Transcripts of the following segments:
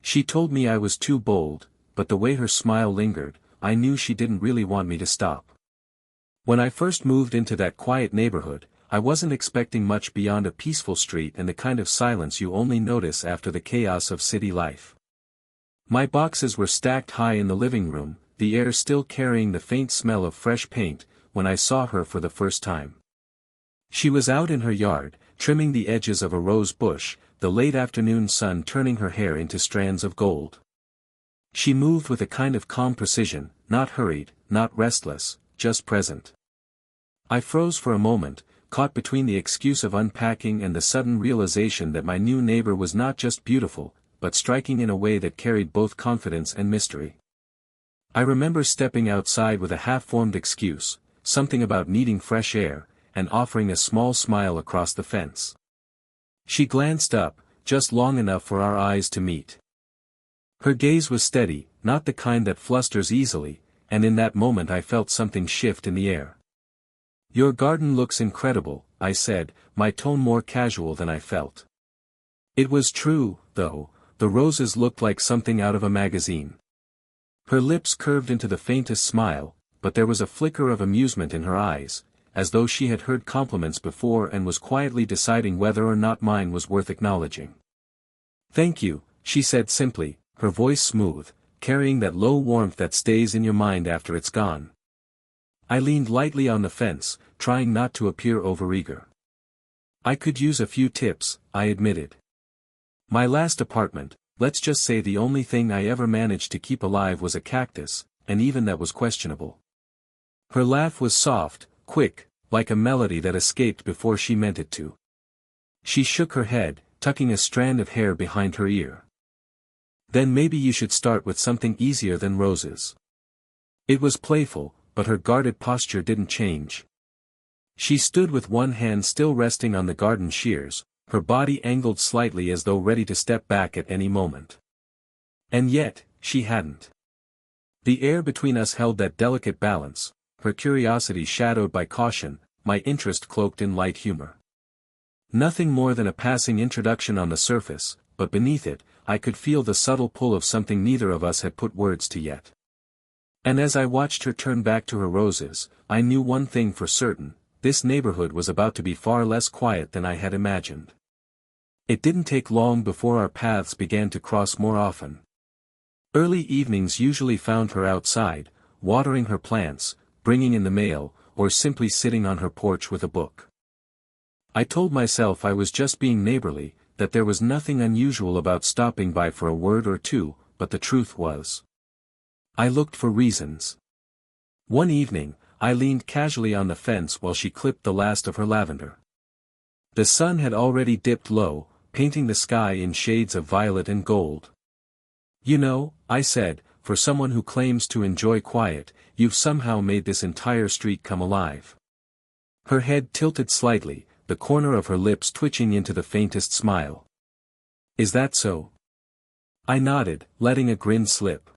She told me I was too bold, but the way her smile lingered, I knew she didn't really want me to stop. When I first moved into that quiet neighborhood, I wasn't expecting much beyond a peaceful street and the kind of silence you only notice after the chaos of city life. My boxes were stacked high in the living room, the air still carrying the faint smell of fresh paint, when I saw her for the first time. She was out in her yard, trimming the edges of a rose bush, the late afternoon sun turning her hair into strands of gold. She moved with a kind of calm precision, not hurried, not restless, just present. I froze for a moment, caught between the excuse of unpacking and the sudden realization that my new neighbor was not just beautiful, but striking in a way that carried both confidence and mystery. I remember stepping outside with a half-formed excuse, something about needing fresh air, and offering a small smile across the fence. She glanced up, just long enough for our eyes to meet. Her gaze was steady, not the kind that flusters easily, and in that moment I felt something shift in the air. "Your garden looks incredible," I said, my tone more casual than I felt. It was true, though, the roses looked like something out of a magazine. Her lips curved into the faintest smile, but there was a flicker of amusement in her eyes, as though she had heard compliments before and was quietly deciding whether or not mine was worth acknowledging. "Thank you," she said simply, her voice smooth, carrying that low warmth that stays in your mind after it's gone. I leaned lightly on the fence, trying not to appear overeager. "I could use a few tips," I admitted. "My last apartment, let's just say the only thing I ever managed to keep alive was a cactus, and even that was questionable." Her laugh was soft, quick, like a melody that escaped before she meant it to. She shook her head, tucking a strand of hair behind her ear. "Then maybe you should start with something easier than roses." It was playful, but her guarded posture didn't change. She stood with one hand still resting on the garden shears, her body angled slightly as though ready to step back at any moment. And yet, she hadn't. The air between us held that delicate balance, her curiosity shadowed by caution, my interest cloaked in light humor. Nothing more than a passing introduction on the surface, but beneath it, I could feel the subtle pull of something neither of us had put words to yet. And as I watched her turn back to her roses, I knew one thing for certain: this neighborhood was about to be far less quiet than I had imagined. It didn't take long before our paths began to cross more often. Early evenings usually found her outside, watering her plants, bringing in the mail, or simply sitting on her porch with a book. I told myself I was just being neighborly, that there was nothing unusual about stopping by for a word or two, but the truth was, I looked for reasons. One evening, I leaned casually on the fence while she clipped the last of her lavender. The sun had already dipped low, painting the sky in shades of violet and gold. "You know," I said, "for someone who claims to enjoy quiet, you've somehow made this entire street come alive." Her head tilted slightly, the corner of her lips twitching into the faintest smile. "Is that so?" I nodded, letting a grin slip.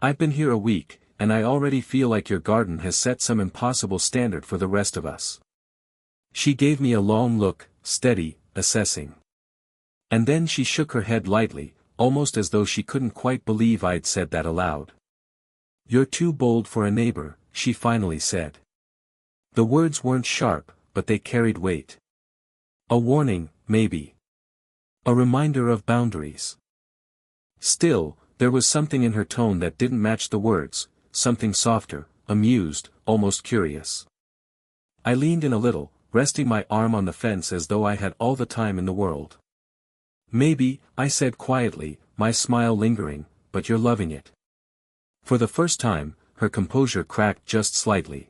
"I've been here a week, and I already feel like your garden has set some impossible standard for the rest of us." She gave me a long look, steady, assessing. And then she shook her head lightly, almost as though she couldn't quite believe I'd said that aloud. "You're too bold for a neighbor," she finally said. The words weren't sharp, but they carried weight. A warning, maybe. A reminder of boundaries. Still, there was something in her tone that didn't match the words, something softer, amused, almost curious. I leaned in a little, resting my arm on the fence as though I had all the time in the world. "Maybe," I said quietly, my smile lingering, "but you're loving it." For the first time, her composure cracked just slightly.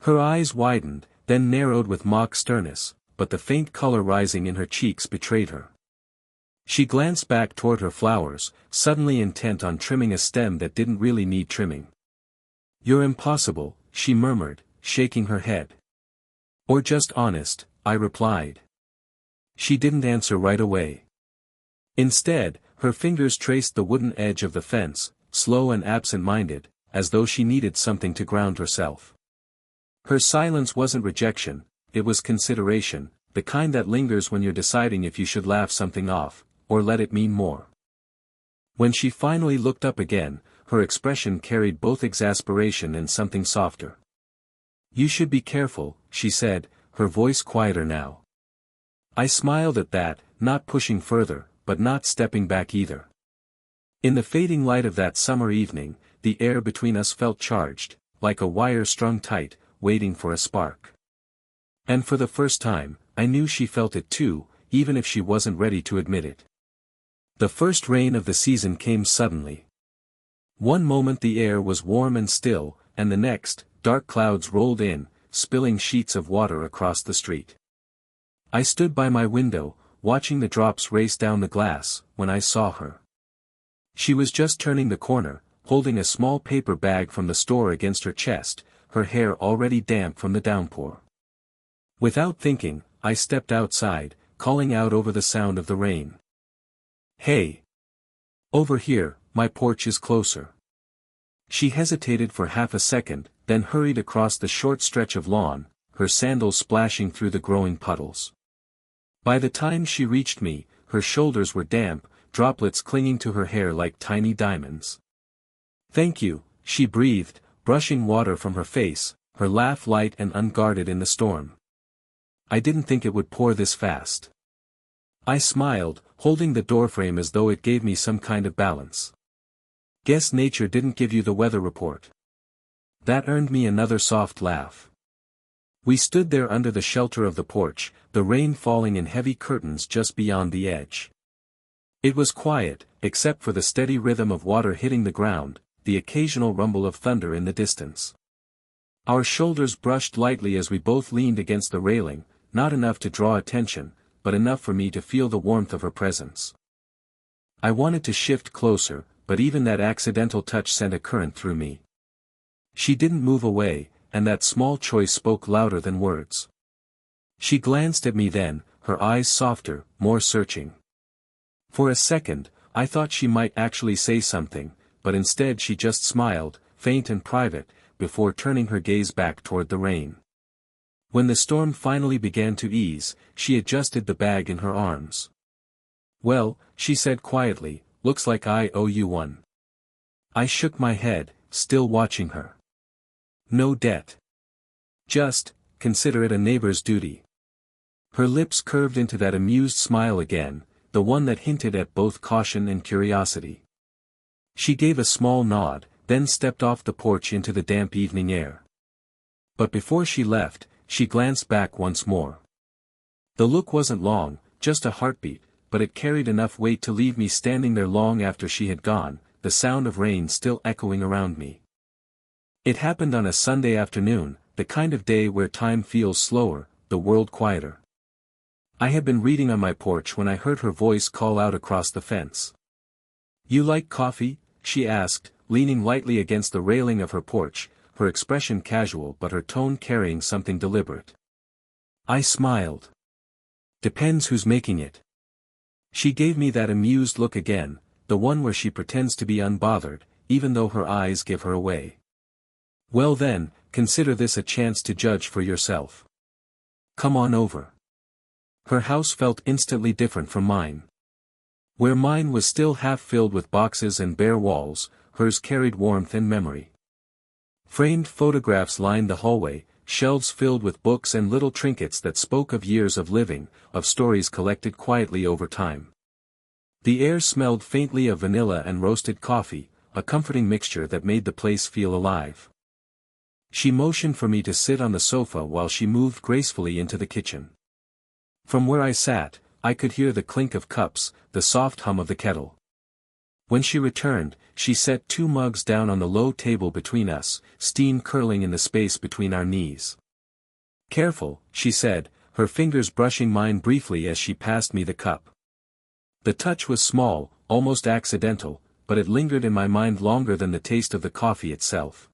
Her eyes widened, then narrowed with mock sternness, but the faint color rising in her cheeks betrayed her. She glanced back toward her flowers, suddenly intent on trimming a stem that didn't really need trimming. "You're impossible," she murmured, shaking her head. "Or just honest," I replied. She didn't answer right away. Instead, her fingers traced the wooden edge of the fence, slow and absent-minded, as though she needed something to ground herself. Her silence wasn't rejection, it was consideration, the kind that lingers when you're deciding if you should laugh something off, or let it mean more. When she finally looked up again, her expression carried both exasperation and something softer. "You should be careful," she said, her voice quieter now. I smiled at that, not pushing further, but not stepping back either. In the fading light of that summer evening, the air between us felt charged, like a wire strung tight, waiting for a spark. And for the first time, I knew she felt it too, even if she wasn't ready to admit it. The first rain of the season came suddenly. One moment the air was warm and still, and the next, dark clouds rolled in, spilling sheets of water across the street. I stood by my window, watching the drops race down the glass, when I saw her. She was just turning the corner, holding a small paper bag from the store against her chest, her hair already damp from the downpour. Without thinking, I stepped outside, calling out over the sound of the rain. "Hey! Over here, my porch is closer." She hesitated for half a second, then hurried across the short stretch of lawn, her sandals splashing through the growing puddles. By the time she reached me, her shoulders were damp, droplets clinging to her hair like tiny diamonds. "Thank you," she breathed, brushing water from her face, her laugh light and unguarded in the storm. "I didn't think it would pour this fast." I smiled, holding the doorframe as though it gave me some kind of balance. "Guess nature didn't give you the weather report." That earned me another soft laugh. We stood there under the shelter of the porch, the rain falling in heavy curtains just beyond the edge. It was quiet, except for the steady rhythm of water hitting the ground, the occasional rumble of thunder in the distance. Our shoulders brushed lightly as we both leaned against the railing, not enough to draw attention, but enough for me to feel the warmth of her presence. I wanted to shift closer, but even that accidental touch sent a current through me. She didn't move away, and that small choice spoke louder than words. She glanced at me then, her eyes softer, more searching. For a second, I thought she might actually say something, but instead she just smiled, faint and private, before turning her gaze back toward the rain. When the storm finally began to ease, she adjusted the bag in her arms. "Well," she said quietly, "looks like I owe you one." I shook my head, still watching her. "No debt. Just, consider it a neighbor's duty." Her lips curved into that amused smile again, the one that hinted at both caution and curiosity. She gave a small nod, then stepped off the porch into the damp evening air. But before she left, she glanced back once more. The look wasn't long, just a heartbeat, but it carried enough weight to leave me standing there long after she had gone, the sound of rain still echoing around me. It happened on a Sunday afternoon, the kind of day where time feels slower, the world quieter. I had been reading on my porch when I heard her voice call out across the fence. "You like coffee?" she asked, leaning lightly against the railing of her porch, her expression casual but her tone carrying something deliberate. I smiled. "Depends who's making it." She gave me that amused look again, the one where she pretends to be unbothered, even though her eyes give her away. "Well then, consider this a chance to judge for yourself. Come on over." Her house felt instantly different from mine. Where mine was still half filled with boxes and bare walls, hers carried warmth and memory. Framed photographs lined the hallway, shelves filled with books and little trinkets that spoke of years of living, of stories collected quietly over time. The air smelled faintly of vanilla and roasted coffee, a comforting mixture that made the place feel alive. She motioned for me to sit on the sofa while she moved gracefully into the kitchen. From where I sat, I could hear the clink of cups, the soft hum of the kettle. When she returned, she set 2 mugs down on the low table between us, steam curling in the space between our knees. "Careful," she said, her fingers brushing mine briefly as she passed me the cup. The touch was small, almost accidental, but it lingered in my mind longer than the taste of the coffee itself.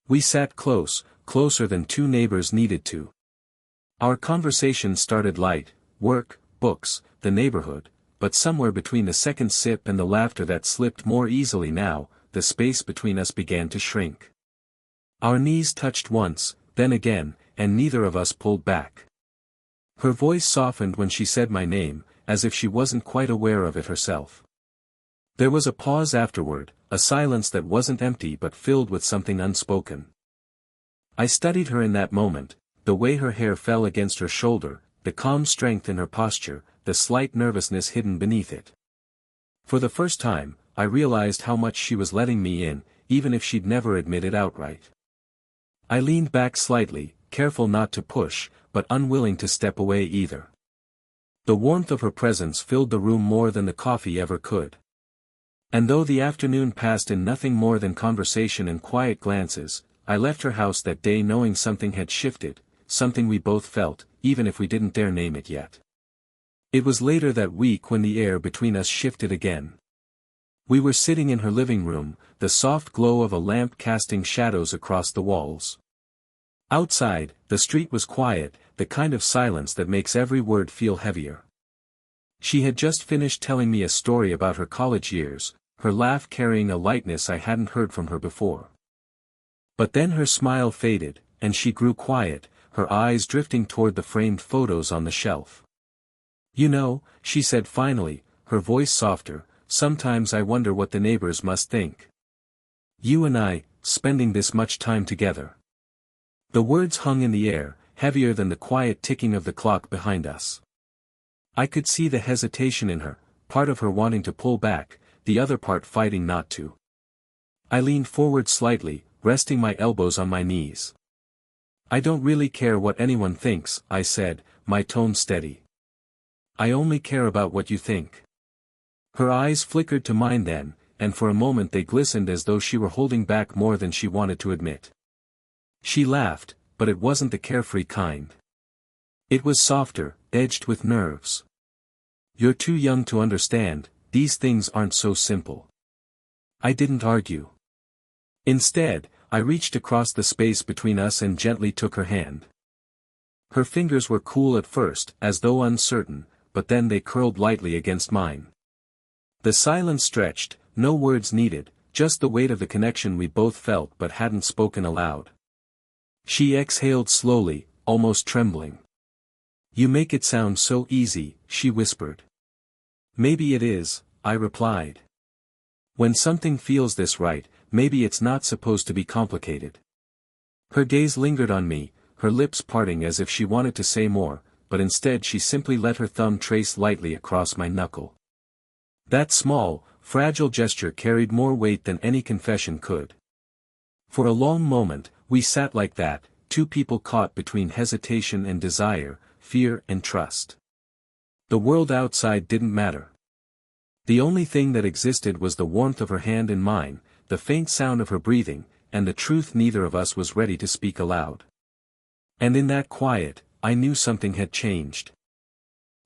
We sat close, closer than 2 neighbors needed to. Our conversation started light, work, books, the neighborhood, but somewhere between the second sip and the laughter that slipped more easily now, the space between us began to shrink. Our knees touched once, then again, and neither of us pulled back. Her voice softened when she said my name, as if she wasn't quite aware of it herself. There was a pause afterward, a silence that wasn't empty but filled with something unspoken. I studied her in that moment, the way her hair fell against her shoulder, the calm strength in her posture, the slight nervousness hidden beneath it. For the first time, I realized how much she was letting me in, even if she'd never admit it outright. I leaned back slightly, careful not to push, but unwilling to step away either. The warmth of her presence filled the room more than the coffee ever could. And though the afternoon passed in nothing more than conversation and quiet glances, I left her house that day knowing something had shifted, something we both felt, even if we didn't dare name it yet. It was later that week when the air between us shifted again. We were sitting in her living room, the soft glow of a lamp casting shadows across the walls. Outside, the street was quiet, the kind of silence that makes every word feel heavier. She had just finished telling me a story about her college years, her laugh carrying a lightness I hadn't heard from her before. But then her smile faded, and she grew quiet, her eyes drifting toward the framed photos on the shelf. "You know," she said finally, her voice softer, "sometimes I wonder what the neighbors must think. You and I, spending this much time together." The words hung in the air, heavier than the quiet ticking of the clock behind us. I could see the hesitation in her, part of her wanting to pull back, the other part fighting not to. I leaned forward slightly, resting my elbows on my knees. "I don't really care what anyone thinks," I said, my tone steady. "I only care about what you think." Her eyes flickered to mine then, and for a moment they glistened as though she were holding back more than she wanted to admit. She laughed, but it wasn't the carefree kind. It was softer, edged with nerves. "You're too young to understand, these things aren't so simple." I didn't argue. Instead, I reached across the space between us and gently took her hand. Her fingers were cool at first, as though uncertain, but then they curled lightly against mine. The silence stretched, no words needed, just the weight of the connection we both felt but hadn't spoken aloud. She exhaled slowly, almost trembling. "You make it sound so easy," she whispered. "Maybe it is," I replied. "When something feels this right, maybe it's not supposed to be complicated." Her gaze lingered on me, her lips parting as if she wanted to say more, but instead she simply let her thumb trace lightly across my knuckle. That small, fragile gesture carried more weight than any confession could. For a long moment, we sat like that, two people caught between hesitation and desire, fear and trust. The world outside didn't matter. The only thing that existed was the warmth of her hand in mine, the faint sound of her breathing, and the truth neither of us was ready to speak aloud. And in that quiet, I knew something had changed.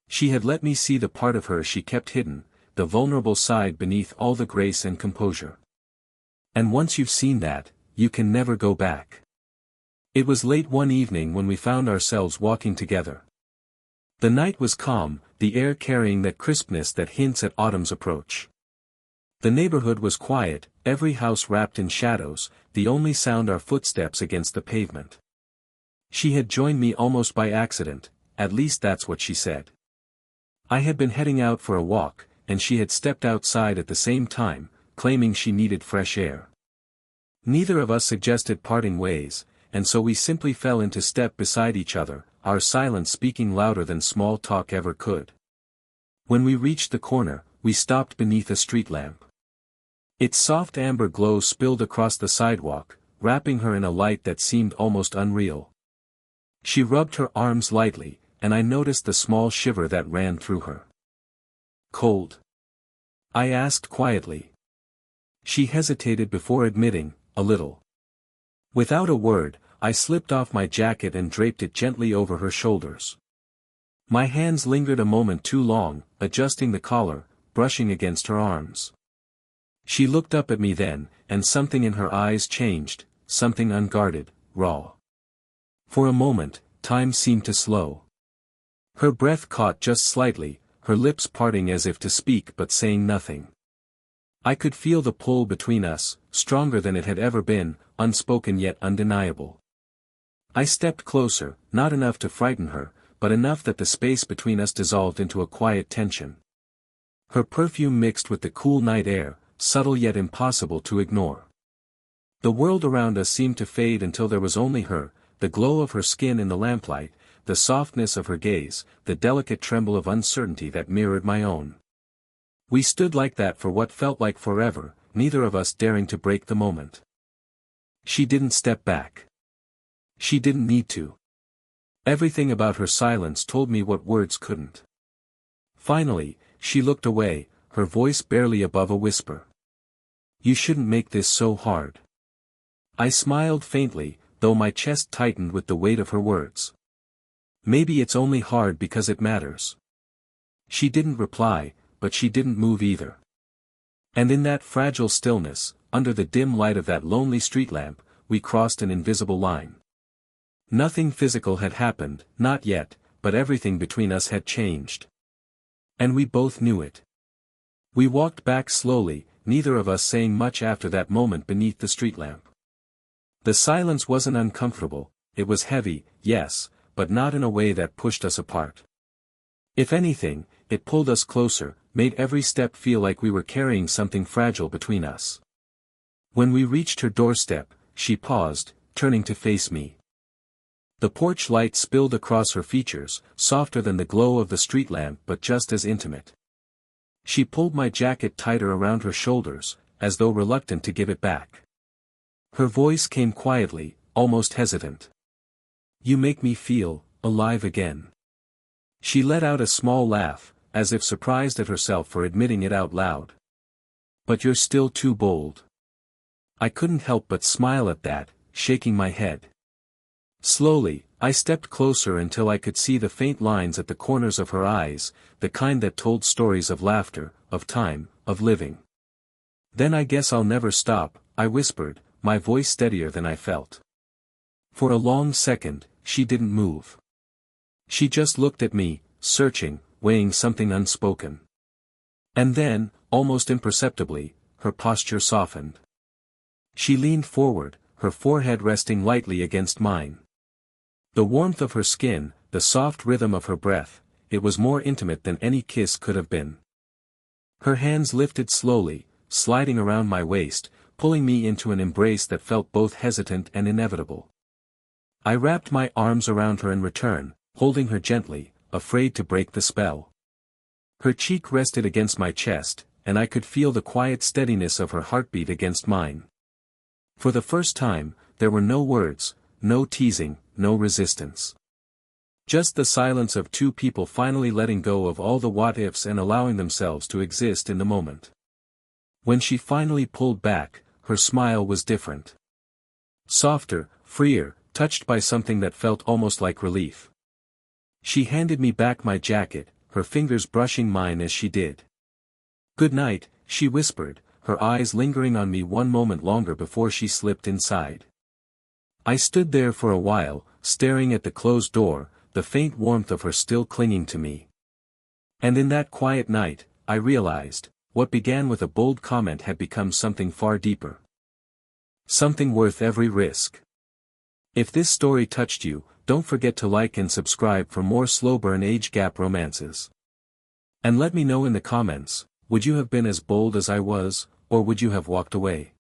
She had let me see the part of her she kept hidden, the vulnerable side beneath all the grace and composure. And once you've seen that, you can never go back. It was late one evening when we found ourselves walking together. The night was calm, the air carrying that crispness that hints at autumn's approach. The neighborhood was quiet, every house wrapped in shadows, the only sound our footsteps against the pavement. She had joined me almost by accident, at least that's what she said. I had been heading out for a walk, and she had stepped outside at the same time, claiming she needed fresh air. Neither of us suggested parting ways, and so we simply fell into step beside each other, our silence speaking louder than small talk ever could. When we reached the corner, we stopped beneath a street lamp. Its soft amber glow spilled across the sidewalk, wrapping her in a light that seemed almost unreal. She rubbed her arms lightly, and I noticed the small shiver that ran through her. "Cold?" I asked quietly. She hesitated before admitting, "A little." Without a word, I slipped off my jacket and draped it gently over her shoulders. My hands lingered a moment too long, adjusting the collar, brushing against her arms. She looked up at me then, and something in her eyes changed, something unguarded, raw. For a moment, time seemed to slow. Her breath caught just slightly, her lips parting as if to speak but saying nothing. I could feel the pull between us, stronger than it had ever been, unspoken yet undeniable. I stepped closer, not enough to frighten her, but enough that the space between us dissolved into a quiet tension. Her perfume mixed with the cool night air, subtle yet impossible to ignore. The world around us seemed to fade until there was only her, the glow of her skin in the lamplight, the softness of her gaze, the delicate tremble of uncertainty that mirrored my own. We stood like that for what felt like forever, neither of us daring to break the moment. She didn't step back. She didn't need to. Everything about her silence told me what words couldn't. Finally, she looked away, her voice barely above a whisper. "You shouldn't make this so hard." I smiled faintly, though my chest tightened with the weight of her words. "Maybe it's only hard because it matters." She didn't reply, but she didn't move either. And in that fragile stillness, under the dim light of that lonely street lamp, we crossed an invisible line. Nothing physical had happened, not yet, but everything between us had changed. And we both knew it. We walked back slowly, neither of us saying much after that moment beneath the street lamp. The silence wasn't uncomfortable, it was heavy, yes, but not in a way that pushed us apart. If anything, it pulled us closer, made every step feel like we were carrying something fragile between us. When we reached her doorstep, she paused, turning to face me. The porch light spilled across her features, softer than the glow of the street lamp but just as intimate. She pulled my jacket tighter around her shoulders, as though reluctant to give it back. Her voice came quietly, almost hesitant. "You make me feel alive again." She let out a small laugh, as if surprised at herself for admitting it out loud. "But you're still too bold." I couldn't help but smile at that, shaking my head. Slowly, I stepped closer until I could see the faint lines at the corners of her eyes, the kind that told stories of laughter, of time, of living. "Then I guess I'll never stop," I whispered, my voice steadier than I felt. For a long second, she didn't move. She just looked at me, searching, weighing something unspoken. And then, almost imperceptibly, her posture softened. She leaned forward, her forehead resting lightly against mine. The warmth of her skin, the soft rhythm of her breath, it was more intimate than any kiss could have been. Her hands lifted slowly, sliding around my waist, pulling me into an embrace that felt both hesitant and inevitable. I wrapped my arms around her in return, holding her gently, afraid to break the spell. Her cheek rested against my chest, and I could feel the quiet steadiness of her heartbeat against mine. For the first time, there were no words, no teasing, no resistance. Just the silence of two people finally letting go of all the what-ifs and allowing themselves to exist in the moment. When she finally pulled back, her smile was different. Softer, freer, touched by something that felt almost like relief. She handed me back my jacket, her fingers brushing mine as she did. "Good night," she whispered, her eyes lingering on me one moment longer before she slipped inside. I stood there for a while, staring at the closed door, the faint warmth of her still clinging to me. And in that quiet night, I realized, what began with a bold comment had become something far deeper. Something worth every risk. If this story touched you, don't forget to like and subscribe for more slow burn age gap romances. And let me know in the comments, would you have been as bold as I was, or would you have walked away?